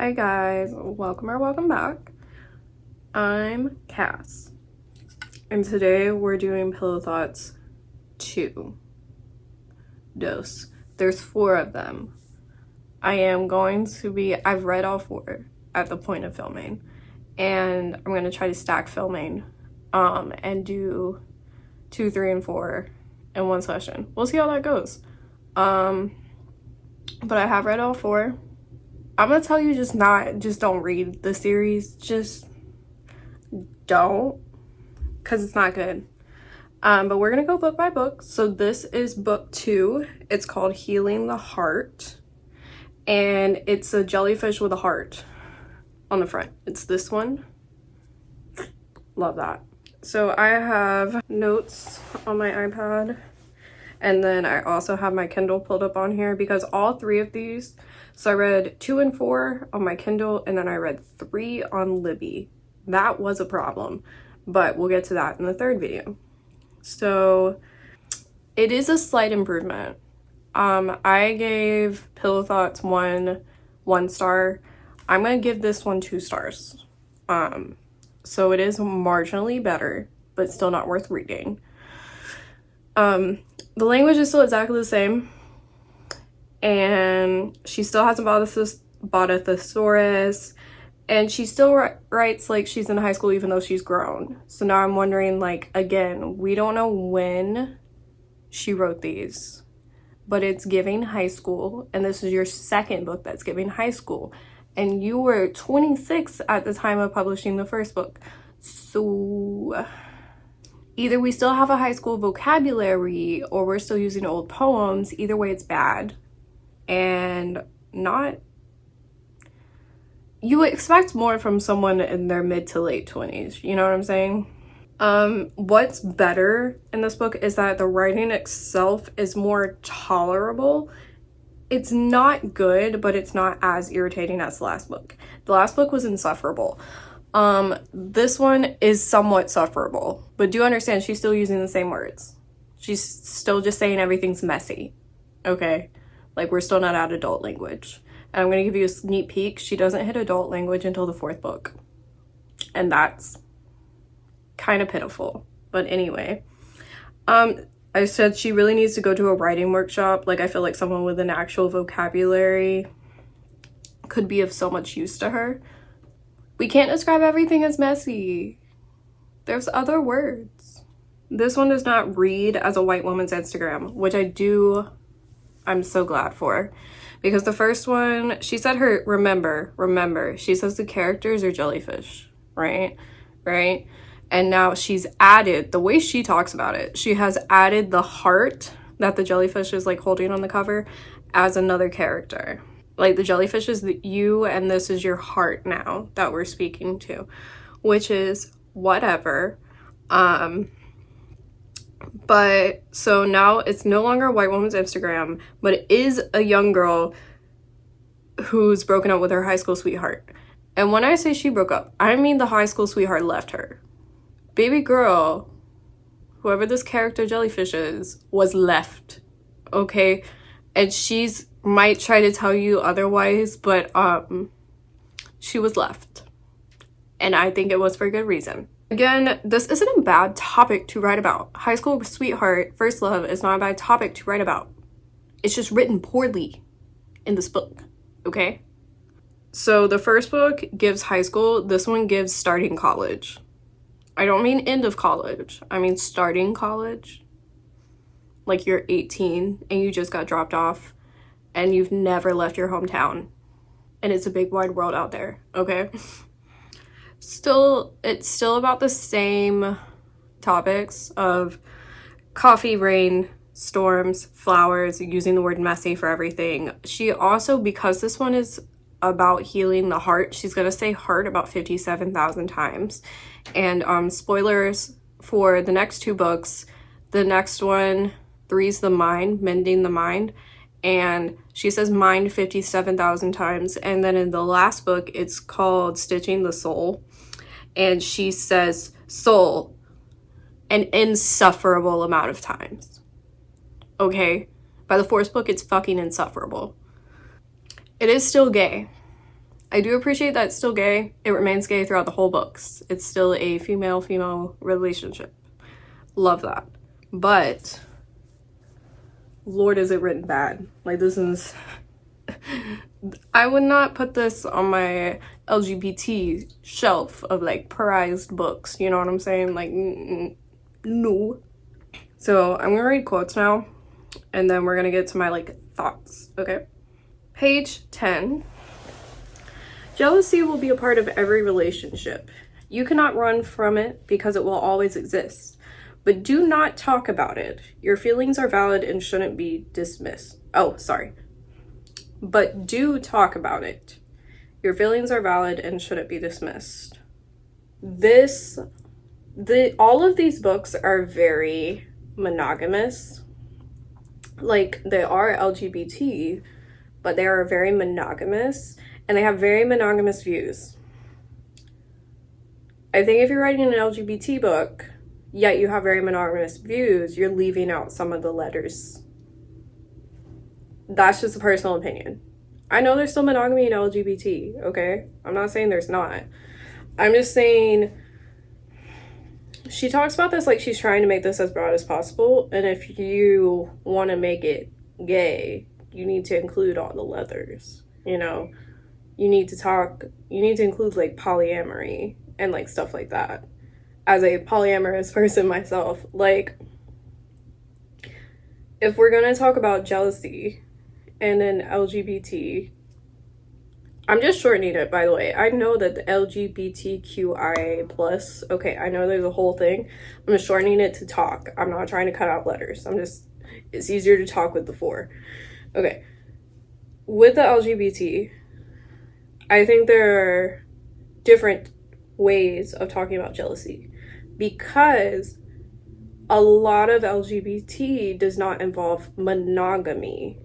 Hi guys, welcome or welcome back. I'm Cass, and today we're doing Pillow Thoughts 2. There's 4 of them. I've read all 4 at the point of filming, and I'm going to try to stack filming and do 2, 3, and 4 in one session. We'll see how that goes. But I have read all 4. I'm gonna tell you just don't read the series. Just don't, because it's not good. But we're gonna go book by book. So this is book 2. It's called Healing the Heart. And it's a jellyfish with a heart on the front. It's this one. Love that. So I have notes on my iPad. And then I also have my Kindle pulled up on here because all 3 of these, so I read 2 and 4 on my Kindle, and then I read 3 on Libby. That was a problem, but we'll get to that in the 3rd video. So it is a slight improvement. I gave Pillow Thoughts 1 star. I'm gonna give this one 2 stars. So it is marginally better, but still not worth reading. The language is still exactly the same, and she still has a body thesaurus, and she still writes like she's in high school even though she's grown. So now I'm wondering, like, again, we don't know when she wrote these, but it's giving high school, and this is your 2nd book that's giving high school, and you were 26 at the time of publishing the 1st book. So either we still have a high school vocabulary or we're still using old poems. Either way, it's bad. And you expect more from someone in their mid to late 20s. You know what I'm saying? What's better in this book is that the writing itself is more tolerable. It's not good, but it's not as irritating as the last book. The last book was insufferable. This one is somewhat sufferable, but do understand she's still using the same words. She's still just saying everything's messy, okay? Like, we're still not at adult language. And I'm gonna give you a sneak peek. She doesn't hit adult language until the 4th book, and that's kind of pitiful. But anyway, I said she really needs to go to a writing workshop. Like, I feel like someone with an actual vocabulary could be of so much use to her. We can't describe everything as messy. There's other words. This one does not read as a white woman's Instagram, which I'm so glad for. Because the first one, she said remember, she says the characters are jellyfish, right? Right? And now she's added, the way she talks about it, she has added the heart that the jellyfish is like holding on the cover as another character. Like, the jellyfish is you, and this is your heart now that we're speaking to, which is whatever. But so now it's no longer a white woman's Instagram, but it is a young girl who's broken up with her high school sweetheart. And when I say she broke up, I mean the high school sweetheart left her. Baby girl, whoever this character jellyfish is, was left, okay? And she's might try to tell you otherwise, but she was left, and I think it was for good reason. Again, this isn't a bad topic to write about. High school sweetheart, first love is not a bad topic to write about. It's just written poorly in this book, okay? So the 1st book gives high school, this one gives starting college. I don't mean end of college, I mean starting college. Like, you're 18 and you just got dropped off and you've never left your hometown, and it's a big wide world out there, okay? It's still about the same topics of coffee, rain, storms, flowers, using the word messy for everything. She also, because this one is about healing the heart, she's gonna say heart about 57,000 times. And spoilers for the next 2 books. The next one, 3's the mind, mending the mind, and she says mind 57,000 times. And then in the last book, it's called Stitching the Soul, and she says soul an insufferable amount of times, okay? By the 4th book, it's fucking insufferable. It is still gay. I do appreciate that it's still gay. It remains gay throughout the whole books. It's still a female-female relationship. Love that. But Lord, is it written bad. Like, this is... I would not put this on my LGBT shelf of, like, prized books. You know what I'm saying? Like, no. So I'm gonna read quotes now, and then we're gonna get to my, like, thoughts, okay? Page 10. Jealousy will be a part of every relationship. You cannot run from it because it will always exist. But do not talk about it. Your feelings are valid and shouldn't be dismissed. Oh, sorry. But do talk about it. Your feelings are valid and shouldn't be dismissed. All of these books are very monogamous. Like, they are LGBT, but they are very monogamous, and they have very monogamous views. I think if you're writing an LGBT book, yet you have very monogamous views, you're leaving out some of the letters. That's just a personal opinion. I know there's still monogamy in LGBT, okay? I'm not saying there's not. I'm just saying she talks about this like she's trying to make this as broad as possible, and if you want to make it gay, you need to include all the letters, you know? You need to include, like, polyamory and, like, stuff like that. As a polyamorous person myself, like, if we're gonna talk about jealousy and then LGBT, I'm just shortening it, by the way. I know that the LGBTQIA plus, okay, I know there's a whole thing. I'm just shortening it to talk. I'm not trying to cut out letters. It's easier to talk with the 4. Okay. With the LGBT, I think there are different ways of talking about jealousy, because a lot of LGBT does not involve monogamy.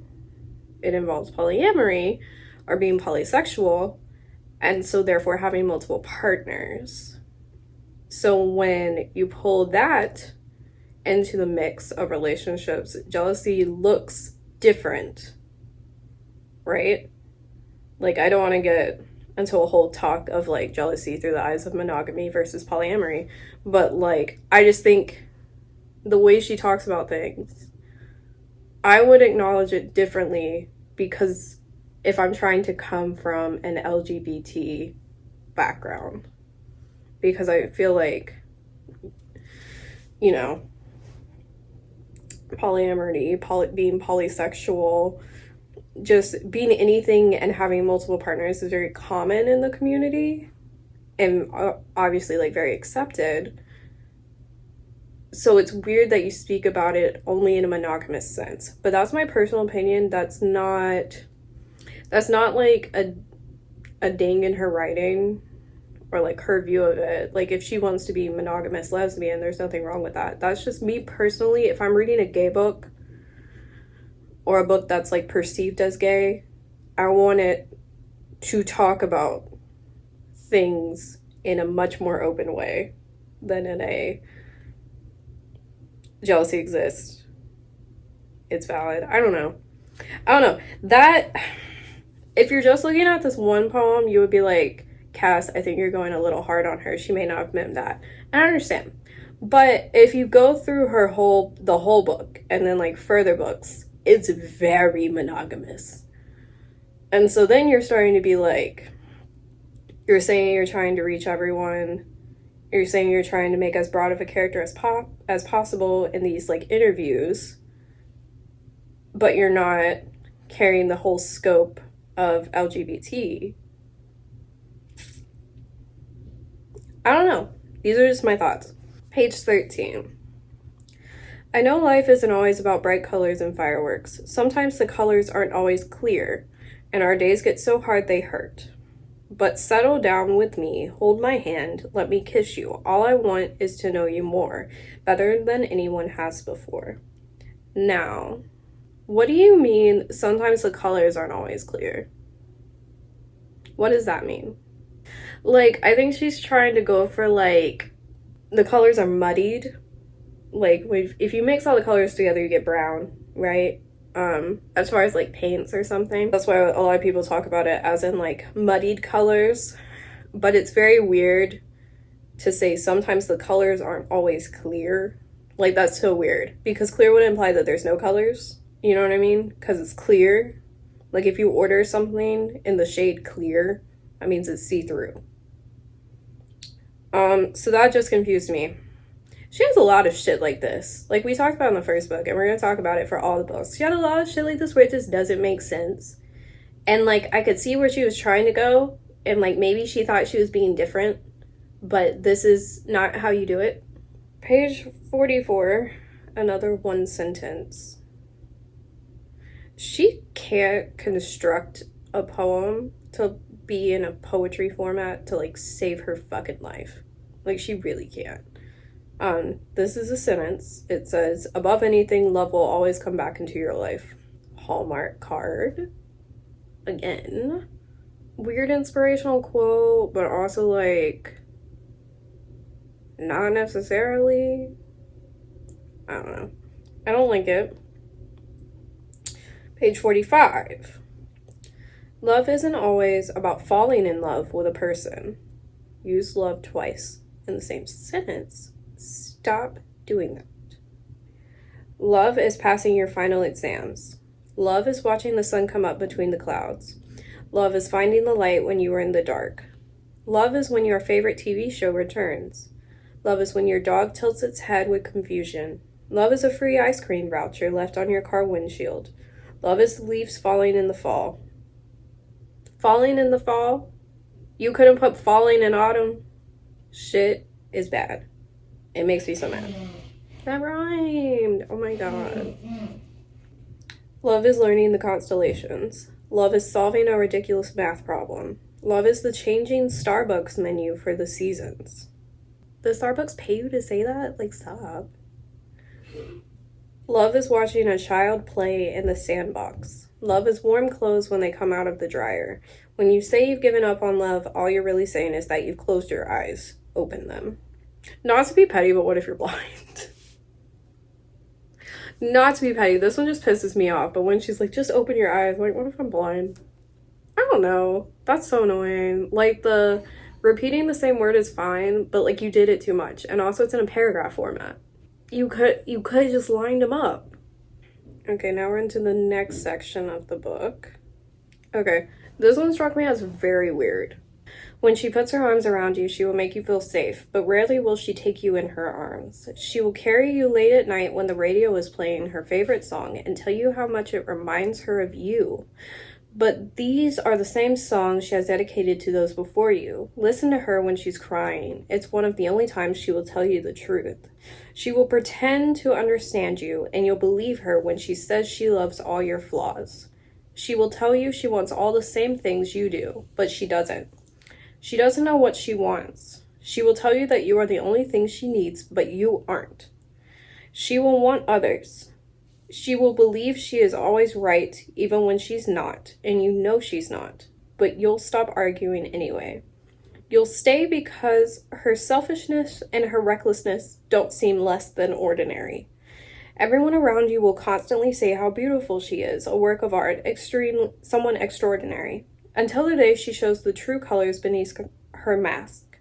It involves polyamory or being polysexual, and so therefore having multiple partners. So when you pull that into the mix of relationships, jealousy looks different, right? Like, I don't want to get into a whole talk of, like, jealousy through the eyes of monogamy versus polyamory, but, like, I just think the way she talks about things, I would acknowledge it differently, because if I'm trying to come from an LGBT background, because I feel like, you know, polyamory, being polysexual, just being anything and having multiple partners is very common in the community, and obviously, like, very accepted. So it's weird that you speak about it only in a monogamous sense. But that's my personal opinion. That's not like a ding in her writing, or like her view of it. Like, if she wants to be monogamous lesbian, there's nothing wrong with that. That's just me personally. If I'm reading a gay book, or a book that's, like, perceived as gay, I want it to talk about things in a much more open way than in a jealousy exists, it's valid. I don't know. That, if you're just looking at this one poem, you would be like, Cass, I think you're going a little hard on her. She may not have meant that. And I understand. But if you go through the whole book, and then, like, further books, it's very monogamous. And so then you're starting to be like, you're saying you're trying to reach everyone. You're saying you're trying to make as broad of a character as possible in these, like, interviews, but you're not carrying the whole scope of LGBT. I don't know. These are just my thoughts. Page 13. I know life isn't always about bright colors and fireworks. Sometimes the colors aren't always clear, and our days get so hard they hurt. But settle down with me, hold my hand, let me kiss you. All I want is to know you more, better than anyone has before. Now, what do you mean sometimes the colors aren't always clear? What does that mean? Like, I think she's trying to go for, like, the colors are muddied. Like, if you mix all the colors together, you get brown, right? as far as like paints or something. That's why a lot of people talk about it as in like muddied colors, but it's very weird to say sometimes the colors aren't always clear. Like, that's so weird, because clear would imply that there's no colors, you know what I mean? Because it's clear. Like, if you order something in the shade clear, that means it's see-through. So that just confused me. She has a lot of shit like this. Like, we talked about in the first book, and we're gonna talk about it for all the books. She had a lot of shit like this where it just doesn't make sense. And, like, I could see where she was trying to go, and, like, maybe she thought she was being different, but this is not how you do it. Page 44, another one sentence. She can't construct a poem to be in a poetry format to, like, save her fucking life. Like, she really can't. This is a sentence. It says, above anything, love will always come back into your life. Hallmark card. Again. Weird inspirational quote, but also, like, not necessarily. I don't know. I don't like it. Page 45. Love isn't always about falling in love with a person. Use love twice in the same sentence. Stop doing that. Love is passing your final exams. Love is watching the sun come up between the clouds. Love is finding the light when you are in the dark. Love is when your favorite TV show returns. Love is when your dog tilts its head with confusion. Love is a free ice cream voucher left on your car windshield. Love is the leaves falling in the fall. Falling in the fall? You couldn't put falling in autumn? Shit is bad. It makes me so mad. That rhymed. Oh my god. Love is learning the constellations. Love is solving a ridiculous math problem. Love is the changing Starbucks menu for the seasons. Does Starbucks pay you to say that? Like, stop. Love is watching a child play in the sandbox. Love is warm clothes when they come out of the dryer. When you say you've given up on love, all you're really saying is that you've closed your eyes. Open them. Not to be petty, but what if you're blind? Not to be petty. This one just pisses me off. But when she's like, just open your eyes. I'm like, what if I'm blind? I don't know. That's so annoying. Like, the repeating the same word is fine, but, like, you did it too much. And also, it's in a paragraph format. You could have just lined them up. Okay, now we're into the next section of the book. Okay, this one struck me as very weird. When she puts her arms around you, she will make you feel safe, but rarely will she take you in her arms. She will carry you late at night when the radio is playing her favorite song and tell you how much it reminds her of you. But these are the same songs she has dedicated to those before you. Listen to her when she's crying. It's one of the only times she will tell you the truth. She will pretend to understand you, and you'll believe her when she says she loves all your flaws. She will tell you she wants all the same things you do, but she doesn't. She doesn't know what she wants. She will tell you that you are the only thing she needs, but you aren't. She will want others. She will believe she is always right, even when she's not, and you know she's not, but you'll stop arguing anyway. You'll stay because her selfishness and her recklessness don't seem less than ordinary. Everyone around you will constantly say how beautiful she is, a work of art, someone extraordinary, until the day she shows the true colors beneath her mask.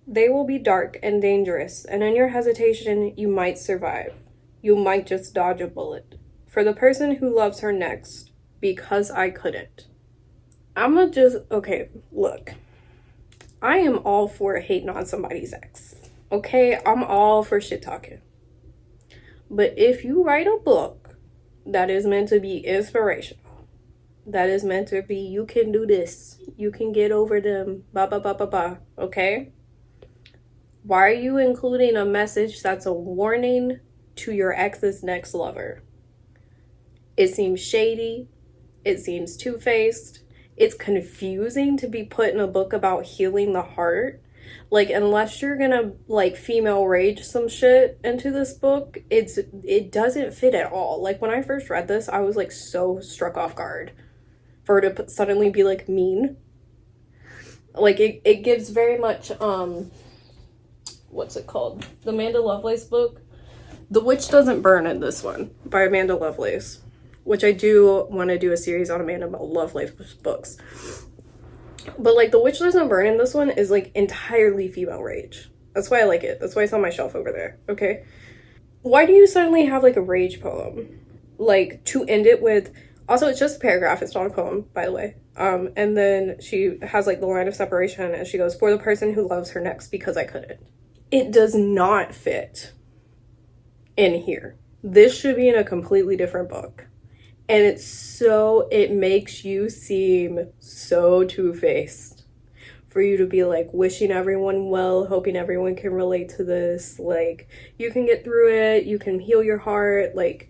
They will be dark and dangerous, and in your hesitation, you might survive. You might just dodge a bullet. For the person who loves her next, because I couldn't. Okay, look. I am all for hating on somebody's ex. Okay, I'm all for shit talking. But if you write a book that is meant to be inspirational, that is meant to be, you can do this, you can get over them, okay? Why are you including a message that's a warning to your ex's next lover? It seems shady. It seems two-faced. It's confusing to be put in a book about healing the heart. Like, unless you're gonna, like, female rage some shit into this book, it doesn't fit at all. Like, when I first read this, I was, like, so struck off guard for her to suddenly be, like, mean. Like, it gives very much, what's it called? The Amanda Lovelace book. The Witch Doesn't Burn in this one, by Amanda Lovelace. which I do want to do a series on Amanda Lovelace's books. But like the Witch Doesn't Burn in this one is like entirely female rage. That's why I like it. That's why it's on my shelf over there. Okay. Why do you suddenly have like a rage poem? Like to end it with, also it's just a paragraph, it's not a poem, by the way. And then she has like the line of separation and she goes, for the person who loves her next because I couldn't. It does not fit in here. This should be in a completely different book. And it makes you seem so two-faced for you to be like wishing everyone well, hoping everyone can relate to this. Like, you can get through it, you can heal your heart. Like,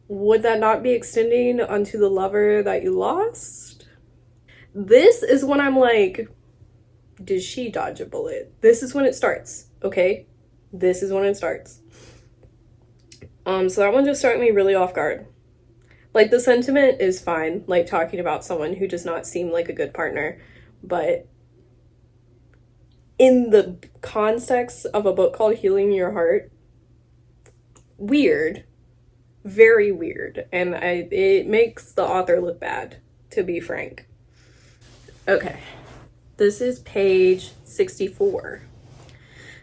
would that not be extending onto the lover that you lost? This is when I'm like, did she dodge a bullet? This is when it starts, okay? This is when it starts. So that one just started me really off guard. Like, the sentiment is fine, like talking about someone who does not seem like a good partner, but in the context of a book called Healing Your Heart, weird, very weird, and it makes the author look bad, to be frank. Okay, this is page 64.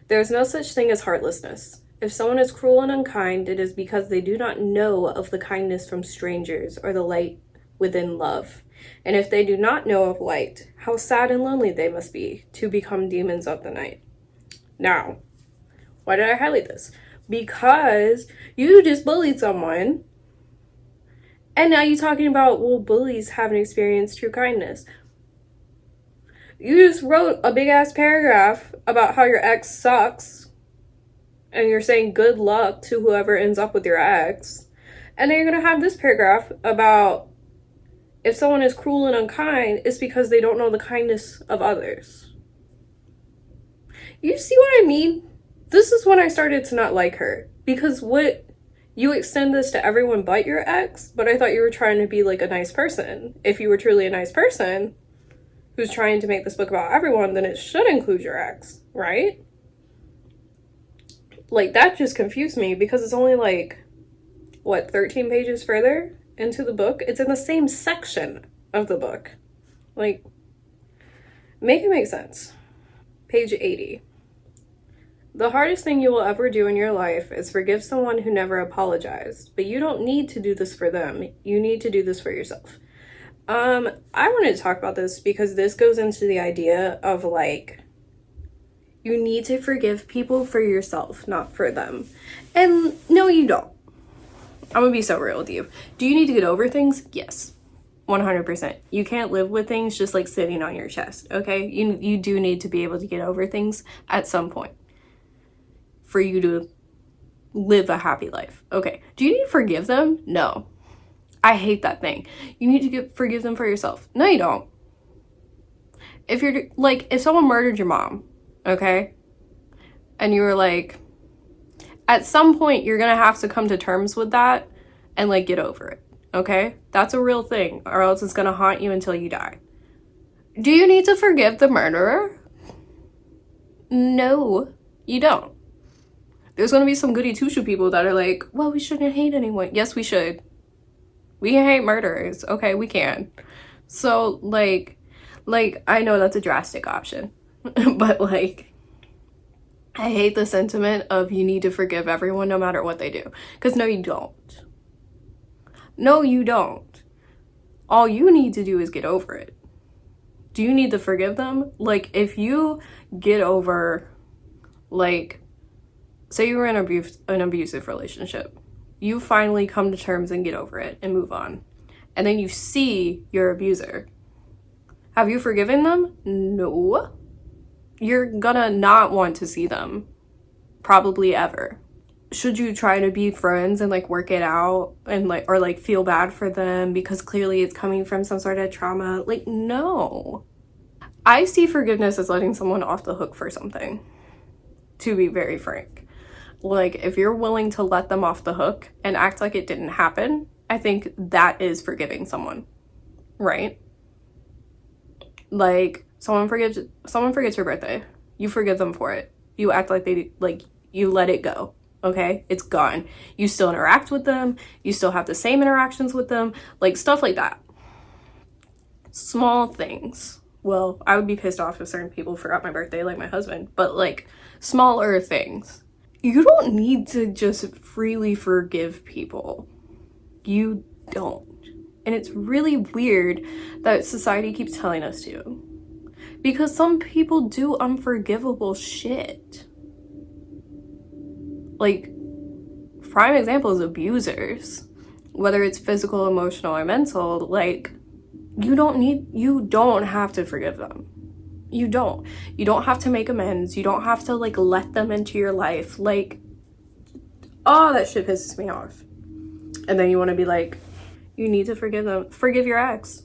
There's no such thing as heartlessness. If someone is cruel and unkind, it is because they do not know of the kindness from strangers or the light within love. And if they do not know of light, how sad and lonely they must be to become demons of the night. Now, why did I highlight this? Because you just bullied someone, and now you're talking about, well, bullies haven't experienced true kindness. You just wrote a big ass paragraph about how your ex sucks, and you're saying good luck to whoever ends up with your ex. And then you're going to have this paragraph about if someone is cruel and unkind, it's because they don't know the kindness of others. You see what I mean? This is when I started to not like her. Because you extend this to everyone but your ex, but I thought you were trying to be like a nice person. If you were truly a nice person who's trying to make this book about everyone, then it should include your ex, right? Like, that just confused me because it's only like, 13 pages further into the book? It's in the same section of the book. Like, make it make sense. Page 80. The hardest thing you will ever do in your life is forgive someone who never apologized, but you don't need to do this for them. You need to do this for yourself. I wanted to talk about this because this goes into the idea of like, you need to forgive people for yourself, not for them. And no, you don't. I'm gonna be so real with you. Do you need to get over things? Yes. 100%. You can't live with things just like sitting on your chest, okay? You do need to be able to get over things at some point for you to live a happy life. Okay. Do you need to forgive them? No. I hate that thing. You need to forgive them for yourself. No, you don't. If someone murdered your mom, okay, and you were like, at some point you're gonna have to come to terms with that and like get over it, okay? That's a real thing, or else it's gonna haunt you until you die. Do you need to forgive the murderer? No, you don't. There's gonna be some goody two-shoe people that are like, well, we shouldn't hate anyone. Yes, we should. We can hate murderers, okay? We can. So like I know that's a drastic option, but like, I hate the sentiment of you need to forgive everyone no matter what they do. Because no, you don't. No, you don't. All you need to do is get over it. Do you need to forgive them? Like, if you get over, like, say you were in an abusive relationship. You finally come to terms and get over it and move on. And then you see your abuser. Have you forgiven them? No. You're gonna not want to see them. Probably ever. Should you try to be friends and like work it out and like, or like feel bad for them because clearly it's coming from some sort of trauma? Like, no. I see forgiveness as letting someone off the hook for something, to be very frank. Like, if you're willing to let them off the hook and act like it didn't happen, I think that is forgiving someone, right? Like, someone forgets your birthday. You forgive them for it. You act like you let it go. okay? It's gone. You still interact with them. You still have the same interactions with them. Like, stuff like that. Small things. Well, I would be pissed off if certain people forgot my birthday, like my husband. But, like, smaller things. You don't need to just freely forgive people. You don't. And it's really weird that society keeps telling us to. Because some people do unforgivable shit. Like, prime example is abusers. Whether it's physical, emotional, or mental, like, you don't have to forgive them. You don't have to make amends. You don't have to, like, let them into your life. Like, oh, that shit pisses me off. And then you want to be like, you need to forgive them. Forgive your ex.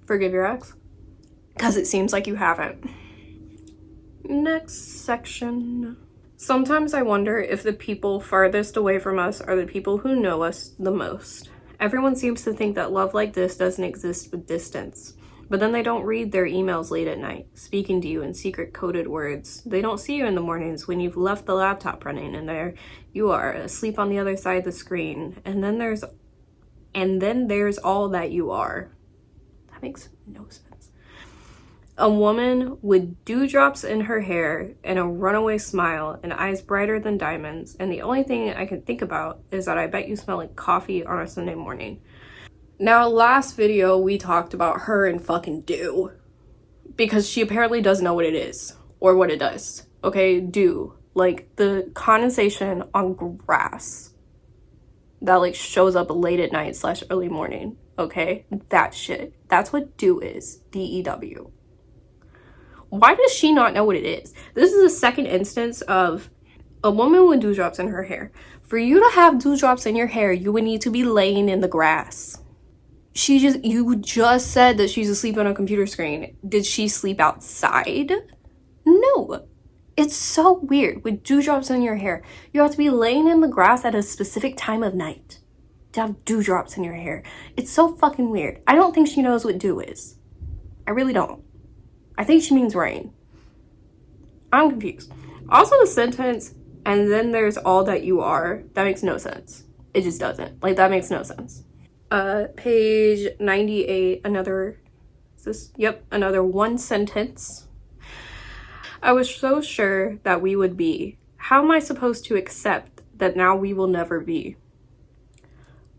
Forgive your ex. Because it seems like you haven't. Next section. Sometimes I wonder if the people farthest away from us are the people who know us the most. Everyone seems to think that love like this doesn't exist with distance. But then they don't read their emails late at night, speaking to you in secret coded words. They don't see you in the mornings when you've left the laptop running and there you are, asleep on the other side of the screen. And then there's all that you are. That makes no sense. A woman with dewdrops in her hair and a runaway smile and eyes brighter than diamonds. And the only thing I can think about is that I bet you smell like coffee on a Sunday morning. Now, last video, we talked about her and fucking dew. Because she apparently doesn't know what it is. Or what it does. Okay, dew. Like, the condensation on grass. That, like, shows up late at night / early morning. Okay? That shit. That's what dew is. D-E-W. Why does she not know what it is? This is the second instance of a woman with dewdrops in her hair. For you to have dewdrops in your hair, you would need to be laying in the grass. You just said that she's asleep on a computer screen. Did she sleep outside? No. It's so weird. With dewdrops in your hair, you have to be laying in the grass at a specific time of night to have dewdrops in your hair. It's so fucking weird. I don't think she knows what dew is. I really don't. I think she means rain. I'm confused. Also, the sentence, and then there's all that you are, that makes no sense. It just doesn't. Like, that makes no sense. Page 98, another one sentence. I was so sure that we would be. How am I supposed to accept that now we will never be?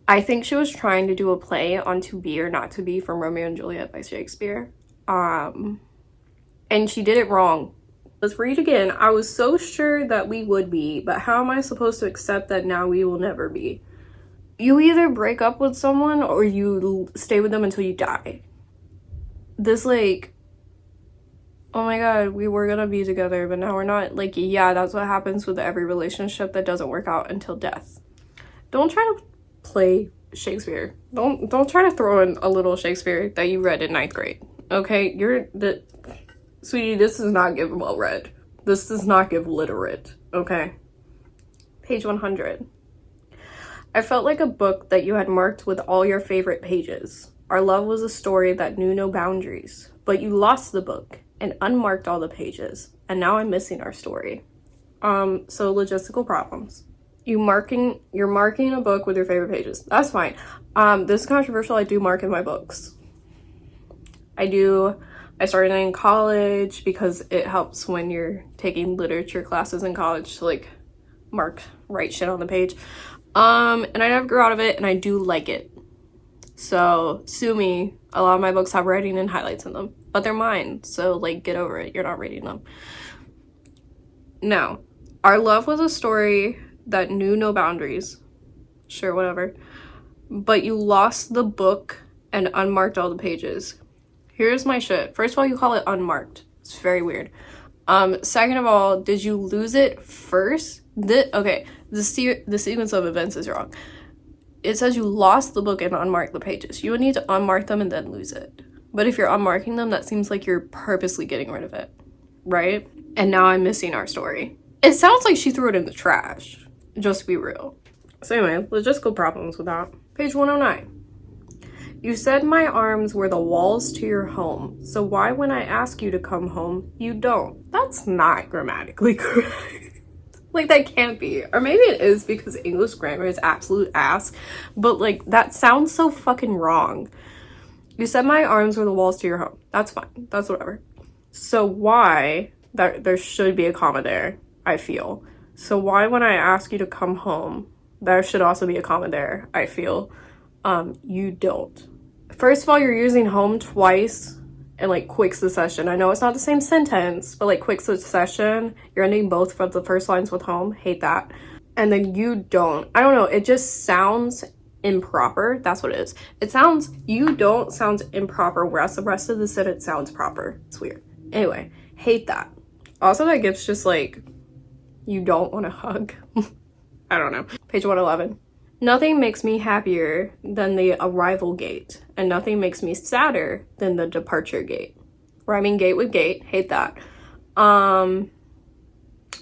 I think she was trying to do a play on to be or not to be from Romeo and Juliet by Shakespeare. And she did it wrong. Let's read again. I was so sure that we would be, but how am I supposed to accept that now we will never be? You either break up with someone or you stay with them until you die. This, like, oh my god, we were gonna be together, but now we're not. Like, yeah, that's what happens with every relationship that doesn't work out until death. Don't try to play Shakespeare. Don't try to throw in a little Shakespeare that you read in 9th grade. Okay? Sweetie, this does not give well read. This does not give literate. Okay? Page 100. I felt like a book that you had marked with all your favorite pages. Our love was a story that knew no boundaries, but you lost the book and unmarked all the pages, and now I'm missing our story. So logistical problems. You're marking a book with your favorite pages. That's fine. This is controversial. I do mark in my books. I started in college because it helps when you're taking literature classes in college to, like, write shit on the page. And I never grew out of it, and I do like it. So, sue me. A lot of my books have writing and highlights in them. But they're mine, so, like, get over it. You're not reading them. Now, our love was a story that knew no boundaries. Sure, whatever. But you lost the book and unmarked all the pages. Here's my shit. First of all, you call it unmarked. It's very weird. Second of all, did you lose it first? The sequence of events is wrong. It says you lost the book and unmarked the pages. You would need to unmark them and then lose it. But if you're unmarking them, that seems like you're purposely getting rid of it, right? And now I'm missing our story. It sounds like she threw it in the trash, just to be real. So anyway, logistical problems with that. Page 109. You said my arms were the walls to your home, so why when I ask you to come home, you don't? That's not grammatically correct. Like, that can't be. Or maybe it is because English grammar is absolute ass. But, like, that sounds so fucking wrong. You said my arms were the walls to your home. That's fine. That's whatever. So why... there should be a comma there, I feel. So why when I ask you to come home, there should also be a comma there, I feel. You don't. First of all, you're using home twice in like quick succession. I know it's not the same sentence, but like quick succession, you're ending both of the first lines with home. Hate that. And then you don't. I don't know. It just sounds improper. That's what it is. It sounds, you don't sounds improper, whereas the rest of the sentence sounds proper. It's weird. Anyway, hate that. Also, that gives just like, you don't want to hug. I don't know. Page 111. Nothing makes me happier than the arrival gate, and nothing makes me sadder than the departure gate. Rhyming gate with gate. Hate that.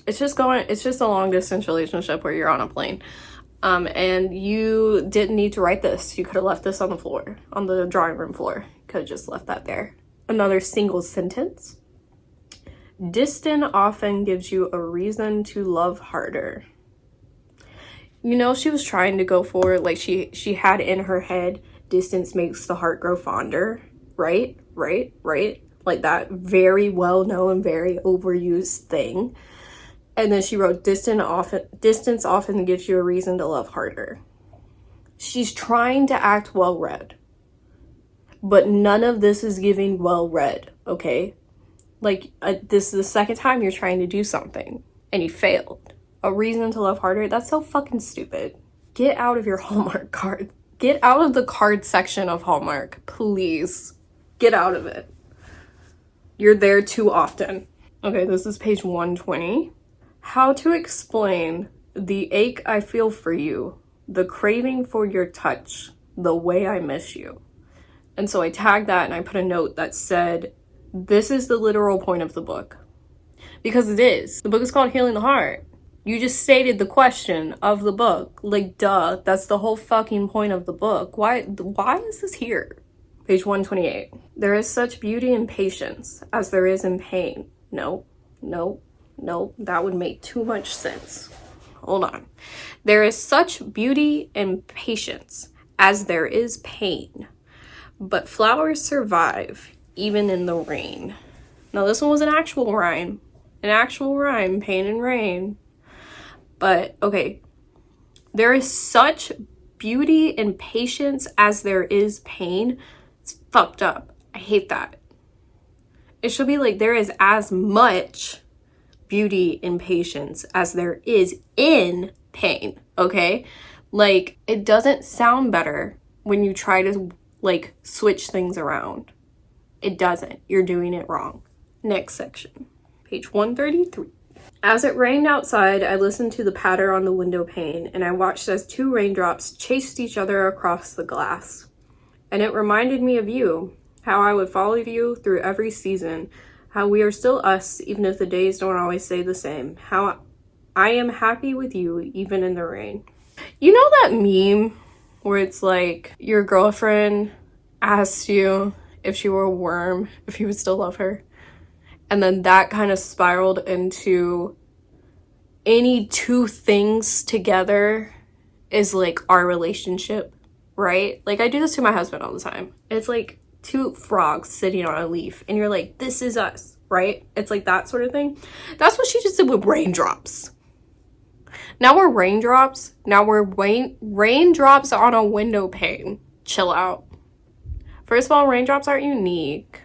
It's just a long distance relationship where you're on a plane. And you didn't need to write this. You could have left this on the floor, on the drawing room floor. Could have just left that there. Another single sentence. Distant often gives you a reason to love harder. You know, she was trying to go for, like, she had in her head, distance makes the heart grow fonder, right? Like that very well-known, very overused thing. And then she wrote, distance often gives you a reason to love harder. She's trying to act well-read. But none of this is giving well-read, okay? Like, this is the second time you're trying to do something, and you failed. A reason to love harder? That's so fucking stupid. Get out of your Hallmark card. Get out of the card section of Hallmark, please. Get out of it. You're there too often. Okay, this is page 120. How to explain the ache I feel for you, the craving for your touch, the way I miss you. And so I tagged that and I put a note that said, this is the literal point of the book. Because it is. The book is called Healing the Heart. You just stated the question of the book. Like, duh, that's the whole fucking point of the book. Why is this here? Page 128. There is such beauty in patience as there is in pain. No, that would make too much sense. Hold on. There is such beauty in patience as there is pain. But flowers survive even in the rain. Now, this one was an actual rhyme. Pain and rain. But, okay, there is such beauty in patience as there is pain. It's fucked up. I hate that. It should be like, there is as much beauty in patience as there is in pain, okay? Like, it doesn't sound better when you try to, like, switch things around. It doesn't. You're doing it wrong. Next section. Page 133. As it rained outside, I listened to the patter on the window pane, and I watched as two raindrops chased each other across the glass. And it reminded me of you, how I would follow you through every season, how we are still us, even if the days don't always stay the same, how I am happy with you, even in the rain. You know that meme where it's like, your girlfriend asked you if she were a worm, if you would still love her? And then that kind of spiraled into any two things together is like our relationship, right? Like, I do this to my husband all the time. It's like two frogs sitting on a leaf and you're like, this is us, right? It's like that sort of thing. That's what she just did with raindrops. Now we're raindrops. Now we're raindrops on a window pane. Chill out. First of all, raindrops aren't unique.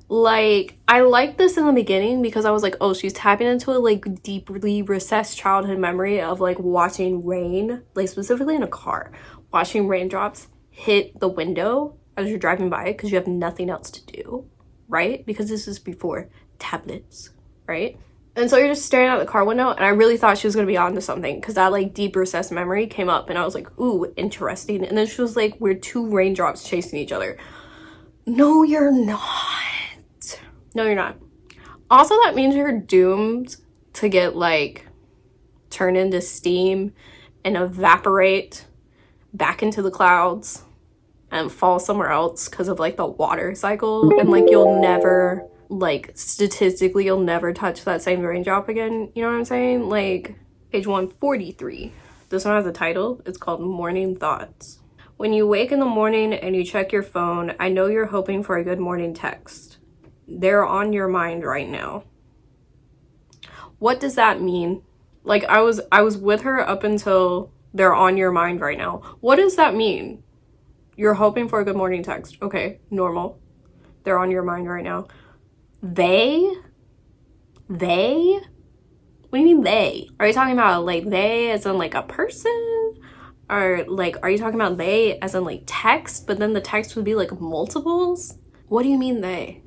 Like, I liked this in the beginning because I was like, oh, she's tapping into a like deeply recessed childhood memory of like watching rain, like specifically in a car, watching raindrops hit the window as you're driving by because you have nothing else to do, right? Because this is before tablets, right? And so you're just staring out the car window, and I really thought she was going to be onto something because that like deep recessed memory came up and I was like, ooh, interesting. And then she was like, we're two raindrops chasing each other. No, you're not. No, you're not. Also, that means you're doomed to get, like, turned into steam and evaporate back into the clouds and fall somewhere else because of, like, the water cycle. And, like, you'll never, like, statistically, you'll never touch that same raindrop again. You know what I'm saying? Like, Page 143. This one has a title. It's called Morning Thoughts. When you wake in the morning and you check your phone, I know you're hoping for a good morning text. They're on your mind right now. What does that mean? Like, I was with her up until they're on your mind right now. What does that mean? You're hoping for a good morning text. Okay, normal. They're on your mind right now. They? What do you mean they? Are you talking about like they as in like a person? Or like, are you talking about they as in like text, but then the text would be like multiples? What do you mean they?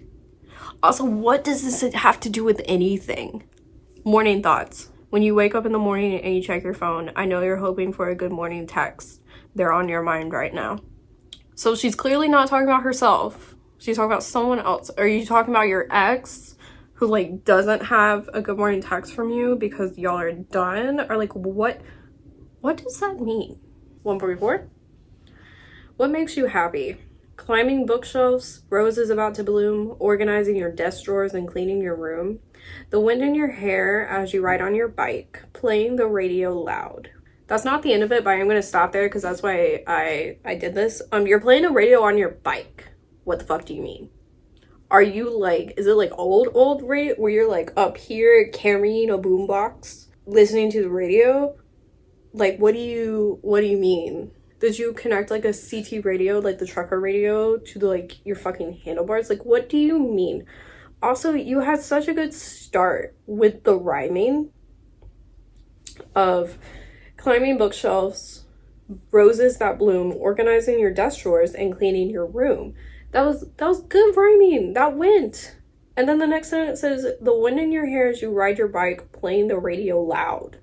Also, what does this have to do with anything? Morning thoughts. When you wake up in the morning and you check your phone, I know you're hoping for a good morning text. They're on your mind right now. So she's clearly not talking about herself. She's talking about someone else. Are you talking about your ex who like doesn't have a good morning text from you because y'all are done? Or like what does that mean? 144. What makes you happy? Climbing bookshelves, roses about to bloom, organizing your desk drawers and cleaning your room, the wind in your hair as you ride on your bike, playing the radio loud. That's not the end of it, but I'm going to stop there because that's why I did this. You're playing a radio on your bike. What the fuck do you mean? Are you like, is it like old radio where you're like up here carrying a boombox, listening to the radio? Like, what do you mean? Did you connect like a CT radio, like the trucker radio, to the, like your fucking handlebars? Like, what do you mean? Also, you had such a good start with the rhyming of climbing bookshelves, roses that bloom, organizing your desk drawers, and cleaning your room. That was good rhyming. That went. And then the next sentence says, the wind in your hair as you ride your bike, playing the radio loud.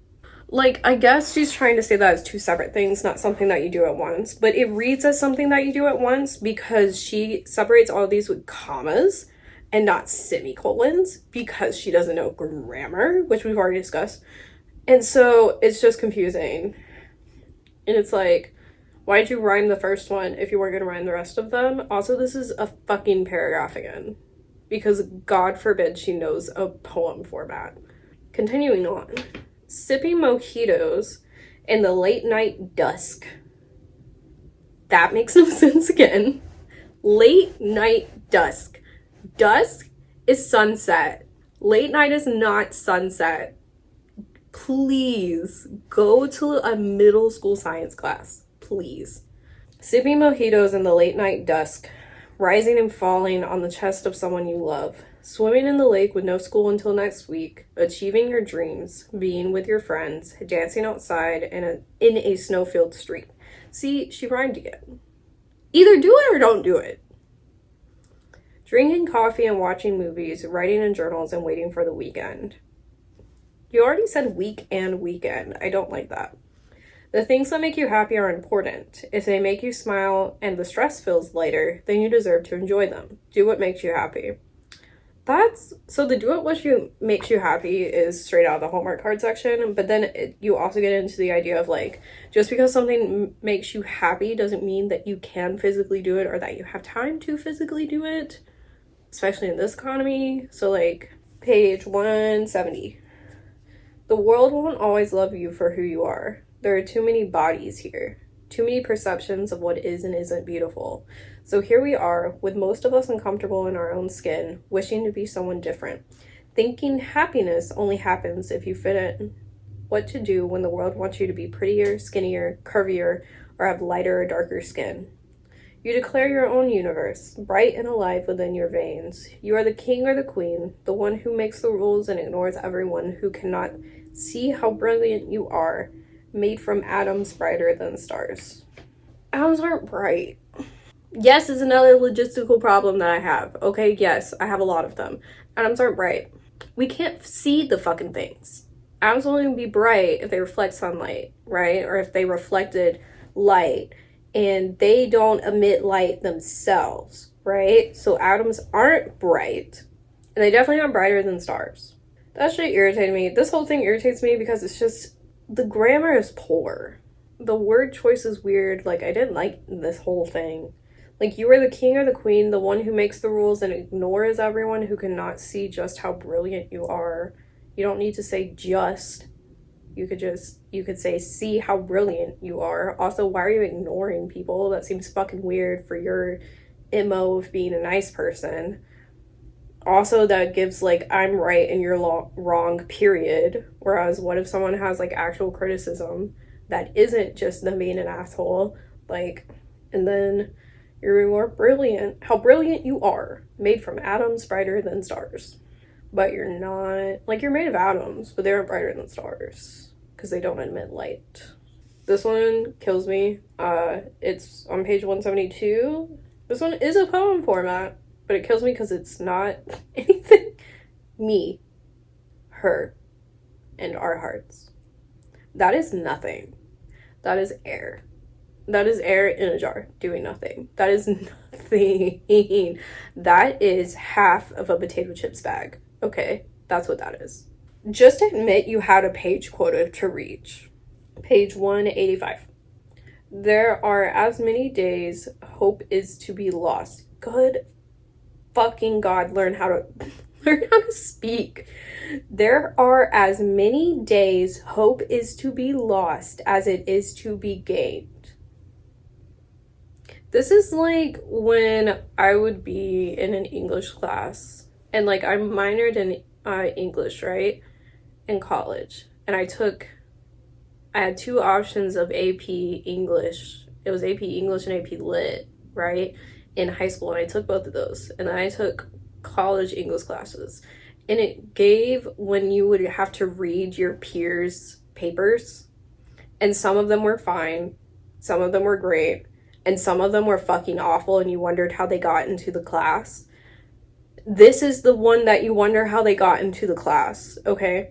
Like, I guess she's trying to say that as two separate things, not something that you do at once. But it reads as something that you do at once because she separates all these with commas and not semicolons because she doesn't know grammar, which we've already discussed. And so it's just confusing. And it's like, why'd you rhyme the first one if you weren't going to rhyme the rest of them? Also, this is a fucking paragraph again. Because God forbid she knows a poem format. Continuing on. Sipping mojitos in the late night dusk. That makes no sense again. Late night dusk. Dusk is sunset. Late night is not sunset. Please go to a middle school science class. Please. Sipping mojitos in the late night dusk. Rising and falling on the chest of someone you love. Swimming in the lake with no school until next week, achieving your dreams, being with your friends, dancing outside in a snow-filled street. See, she rhymed again. Either do it or don't do it. Drinking coffee and watching movies, writing in journals, and waiting for the weekend. You already said week and weekend. I don't like that. The things that make you happy are important. If they make you smile and the stress feels lighter, then you deserve to enjoy them. Do what makes you happy. So the do what makes you happy is straight out of the Hallmark card section, but then you also get into the idea of like, just because something makes you happy doesn't mean that you can physically do it or that you have time to physically do it, especially in this economy. So like page 170. The world won't always love you for who you are. There are too many bodies here, too many perceptions of what is and isn't beautiful. So here we are, with most of us uncomfortable in our own skin, wishing to be someone different, thinking happiness only happens if you fit in. What to do when the world wants you to be prettier, skinnier, curvier, or have lighter or darker skin. You declare your own universe, bright and alive within your veins. You are the king or the queen, the one who makes the rules and ignores everyone who cannot see how brilliant you are, made from atoms brighter than stars. Atoms aren't bright. Yes, is another logistical problem that I have. Okay, yes, I have a lot of them. Atoms aren't bright. We can't see the fucking things. Atoms only be bright if they reflect sunlight, right? Or if they reflected light and they don't emit light themselves, right? So atoms aren't bright, and they definitely aren't brighter than stars. That shit irritated me. This whole thing irritates me because it's just, the grammar is poor. The word choice is weird. Like, I didn't like this whole thing. Like, you are the king or the queen, the one who makes the rules and ignores everyone who cannot see just how brilliant you are. You don't need to say just. You could say, see how brilliant you are. Also, why are you ignoring people? That seems fucking weird for your MO of being a nice person. Also, that gives like, I'm right and you're wrong, period. Whereas what if someone has like actual criticism that isn't just them being an asshole? Like, and then you're more brilliant. How brilliant you are. Made from atoms, brighter than stars. But you're not, like, you're made of atoms, but they aren't brighter than stars because they don't emit light. This one kills me. It's on page 172. This one is a poem format, but it kills me because it's not anything. Me, her, and our hearts. That is nothing. That is air. That is air in a jar doing nothing. That is nothing. That is half of a potato chips bag. Okay, that's what that is. Just admit you had a page quota to reach. Page 185. There are as many days hope is to be lost. Good fucking God, learn how to speak. There are as many days hope is to be lost as it is to be gained. This is like when I would be in an English class, and like I minored in English, right, in college, and I had two options of AP English. It was AP English and AP Lit, right, in high school, and I took both of those, and then I took college English classes, and it gave when you would have to read your peers' papers, and some of them were fine, some of them were great, and some of them were fucking awful, and you wondered how they got into the class. This is the one that you wonder how they got into the class, okay?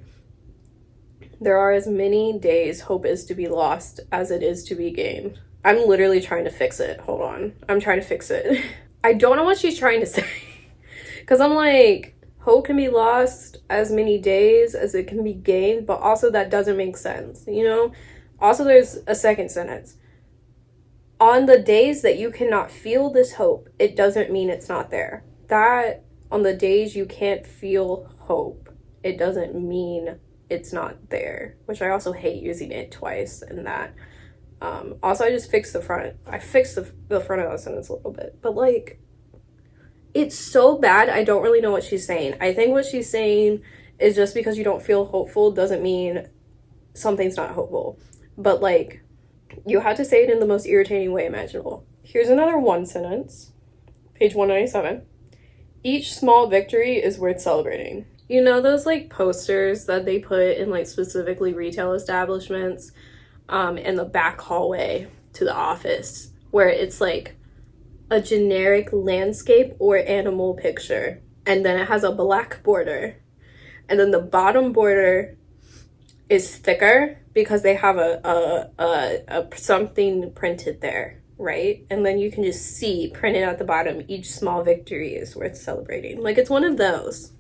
There are as many days hope is to be lost as it is to be gained. I'm literally trying to fix it. Hold on. I'm trying to fix it. I don't know what she's trying to say. Because I'm like, hope can be lost as many days as it can be gained, but also that doesn't make sense, you know? Also, there's a second sentence. On the days that you cannot feel this hope, it doesn't mean it's not there. That, on the days you can't feel hope, it doesn't mean it's not there. Which I also hate using it twice in that. Also, I just fixed the front. I fixed the front of the sentence a little bit. But, like, it's so bad, I don't really know what she's saying. I think what she's saying is just because you don't feel hopeful doesn't mean something's not hopeful. But, like, you had to say it in the most irritating way imaginable. Here's another one sentence. Page 197. Each small victory is worth celebrating. You know those, like, posters that they put in, like, specifically retail establishments in the back hallway to the office, where it's, like, a generic landscape or animal picture, and then it has a black border, and then the bottom border is thicker because they have a something printed there, right? And then you can just see printed at the bottom, each small victory is worth celebrating. Like, it's one of those.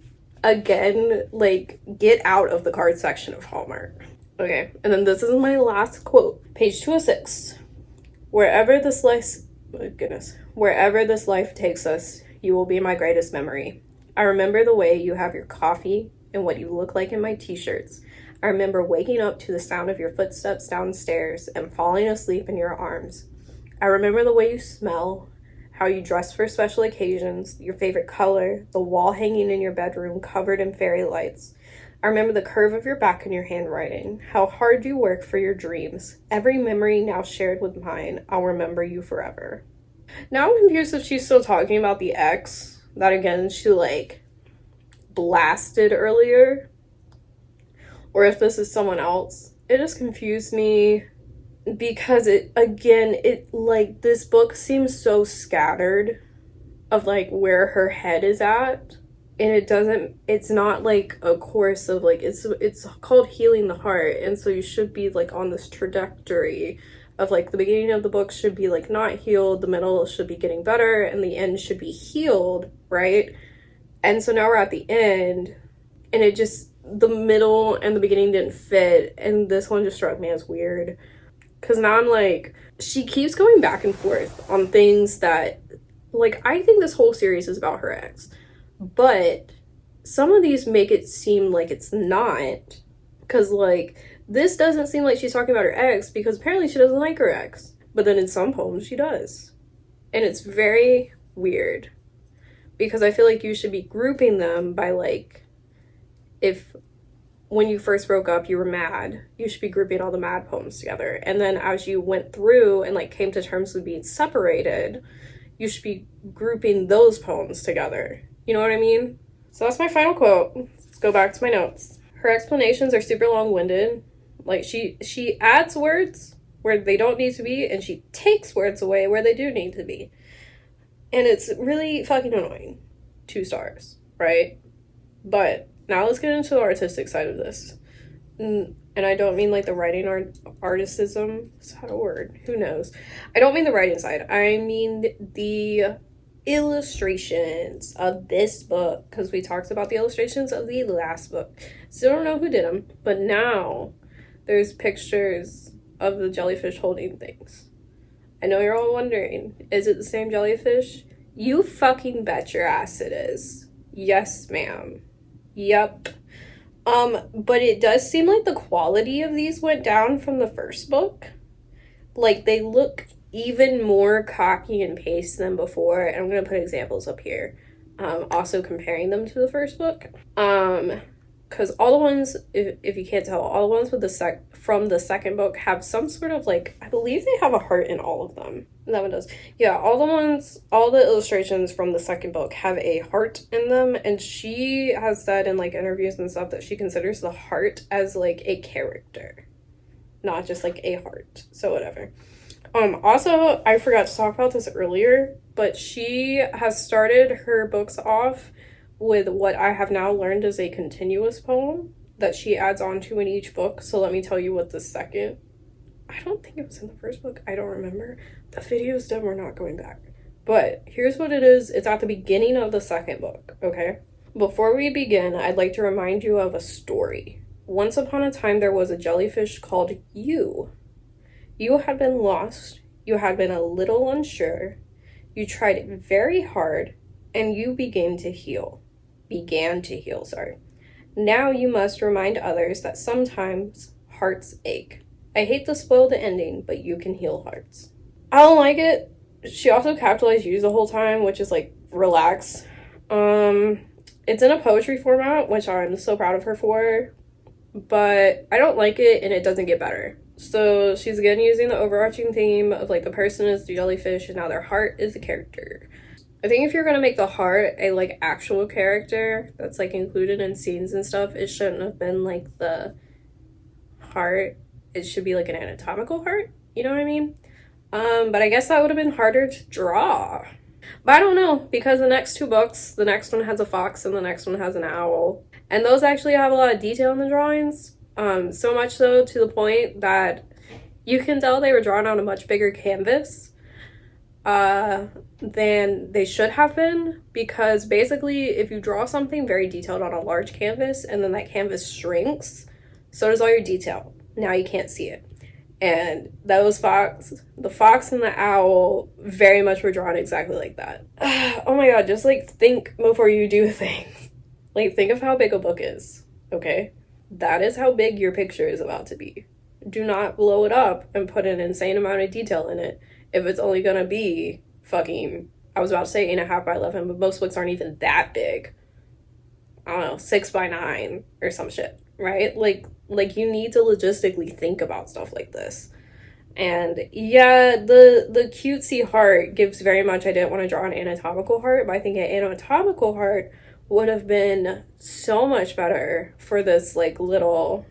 Again, like, get out of the card section of Hallmark. Okay, and then this is my last quote. Page 206. Wherever this life takes us, you will be my greatest memory. I remember the way you have your coffee and what you look like in my t-shirts. I remember waking up to the sound of your footsteps downstairs and falling asleep in your arms. I remember the way you smell, how you dress for special occasions, your favorite color, the wall hanging in your bedroom covered in fairy lights. I remember the curve of your back and your handwriting, how hard you work for your dreams. Every memory now shared with mine, I'll remember you forever. Now I'm confused if she's still talking about the ex that, again, she, like, blasted earlier, or if this is someone else. It just confused me because like, this book seems so scattered of, like, where her head is at, and it's not, like, a course of, like, it's called Healing the Heart, and so you should be, like, on this trajectory of, like, the beginning of the book should be, like, not healed, the middle should be getting better, and the end should be healed, right? And so now we're at the end, and it just, the middle and the beginning didn't fit, and this one just struck me as weird. Because now I'm like, she keeps going back and forth on things that, like, I think this whole series is about her ex. But some of these make it seem like it's not. Because, like, This doesn't seem like she's talking about her ex because apparently she doesn't like her ex. But then in some poems she does. And it's very weird. Because I feel like you should be grouping them by like, if when you first broke up you were mad, you should be grouping all the mad poems together. And then as you went through and like came to terms with being separated, you should be grouping those poems together. You know what I mean? So that's my final quote. Let's go back to my notes. Her explanations are super long-winded. Like she adds words where they don't need to be, and she takes words away where they do need to be. And it's really fucking annoying. 2 stars, right? But now let's get into the artistic side of this. And I don't mean like the writing articism. Is that a word? Who knows? I don't mean the writing side. I mean the illustrations of this book, because we talked about the illustrations of the last book. Still don't know who did them, but now there's pictures of the jellyfish holding things. I know you're all wondering, is it the same jellyfish? You fucking bet your ass it is. Yes, ma'am. Yep. But it does seem like the quality of these went down from the first book. Like, they look even more copy and paste than before. And I'm going to put examples up here. Also comparing them to the first book. Because all the ones, if you can't tell, all the ones with from the second book have some sort of like, I believe they have a heart in all of them. That one does. Yeah, all the illustrations from the second book have a heart in them, and she has said in like interviews and stuff that she considers the heart as like a character, not just like a heart. So whatever. Also, I forgot to talk about this earlier, but she has started her books off with what I have now learned is a continuous poem that she adds on to in each book. So let me tell you what the second, I don't think it was in the first book. I don't remember. The video's done. We're not going back. But here's what it is. It's at the beginning of the second book, okay? Before we begin, I'd like to remind you of a story. Once upon a time, there was a jellyfish called you. You had been lost. You had been a little unsure. You tried very hard, and you began to heal, sorry. Now you must remind others that sometimes hearts ache. I hate to spoil the ending, but you can heal hearts. I don't like it. She also capitalized "use" the whole time, which is like, relax. It's in a poetry format, which I'm so proud of her for, but I don't like it, and it doesn't get better. So she's again using the overarching theme of like the person is the jellyfish and now their heart is the character. I think if you're gonna make the heart a like actual character that's like included in scenes and stuff, it shouldn't have been like the heart. It should be like an anatomical heart, you know what I mean? But I guess that would have been harder to draw. But I don't know, because the next 2 books, the next one has a fox and the next one has an owl. And those actually have a lot of detail in the drawings. So much so to the point that you can tell they were drawn on a much bigger canvas than they should have been, because basically if you draw something very detailed on a large canvas and then that canvas shrinks, so does all your detail. Now you can't see it. And the fox and the owl very much were drawn exactly like that. Oh my god, just like think before you do things. Like, think of how big a book is, okay? That is how big your picture is about to be. Do not blow it up and put an insane amount of detail in it if it's only gonna be fucking, I was about to say 8.5 by 11, but most books aren't even that big. I don't know, 6 by 9 or some shit, right? Like you need to logistically think about stuff like this. And yeah, the cutesy heart gives very much, I didn't want to draw an anatomical heart, but I think an anatomical heart would have been so much better for this like little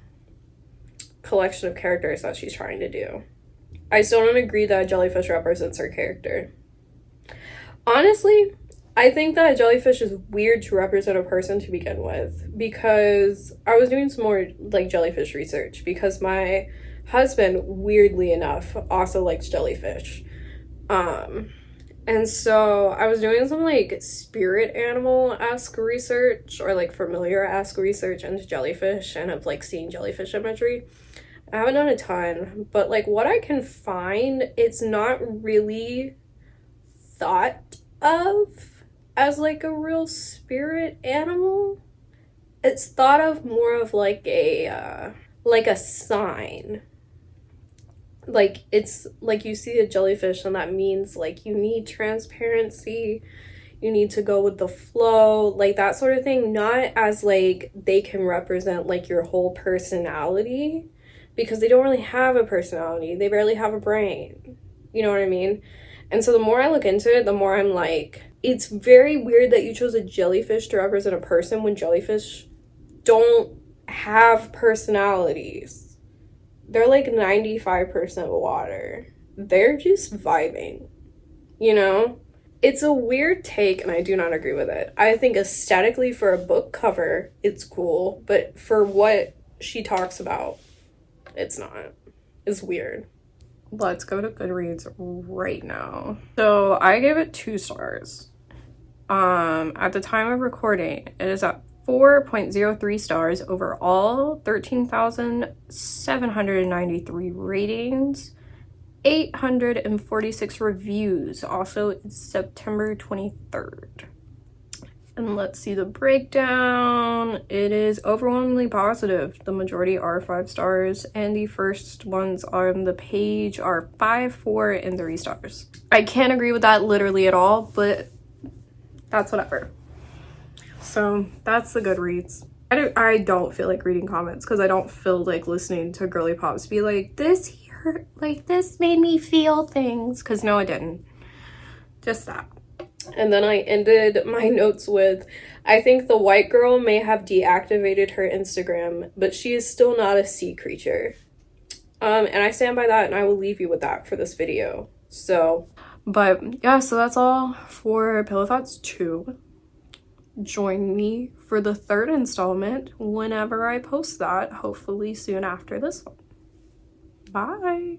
collection of characters that she's trying to do. I still don't agree that a jellyfish represents her character. Honestly, I think that a jellyfish is weird to represent a person to begin with, because I was doing some more like jellyfish research because my husband, weirdly enough, also likes jellyfish. And so I was doing some like spirit animal-esque research or like familiar-esque research into jellyfish and of like seeing jellyfish imagery. I haven't done a ton, but like what I can find, it's not really thought of as like a real spirit animal. It's thought of more of like a like a sign. Like, it's like you see a jellyfish and that means like you need transparency, you need to go with the flow, like that sort of thing. Not as like they can represent like your whole personality, because they don't really have a personality, they barely have a brain, you know what I mean? And so the more I look into it, the more I'm like, it's very weird that you chose a jellyfish to represent a person when jellyfish don't have personalities. They're like 95% water. They're just vibing, you know? It's a weird take, and I do not agree with it. I think aesthetically for a book cover, it's cool, but for what she talks about, it's not. It's weird. Let's go to Goodreads right now. So I gave it 2 stars. At the time of recording, it is at 4.03 stars overall, 13,793 ratings, 846 reviews. Also, it's September 23rd. And let's see the breakdown. It is overwhelmingly positive. The majority are 5 stars, and the first ones on the page are 5, 4, and 3 stars. I can't agree with that literally at all, but that's whatever. So that's the Goodreads. I don't feel like reading comments because I don't feel like listening to girly pops be like, this hurt, like this made me feel things, because no, it didn't. Just that. And then I ended my notes with, I think the white girl may have deactivated her Instagram, but she is still not a sea creature. And I stand by that, and I will leave you with that for this video. So, but yeah, so that's all for Pillow Thoughts 2. Join me for the 3rd installment whenever I post that, hopefully soon after this one. Bye!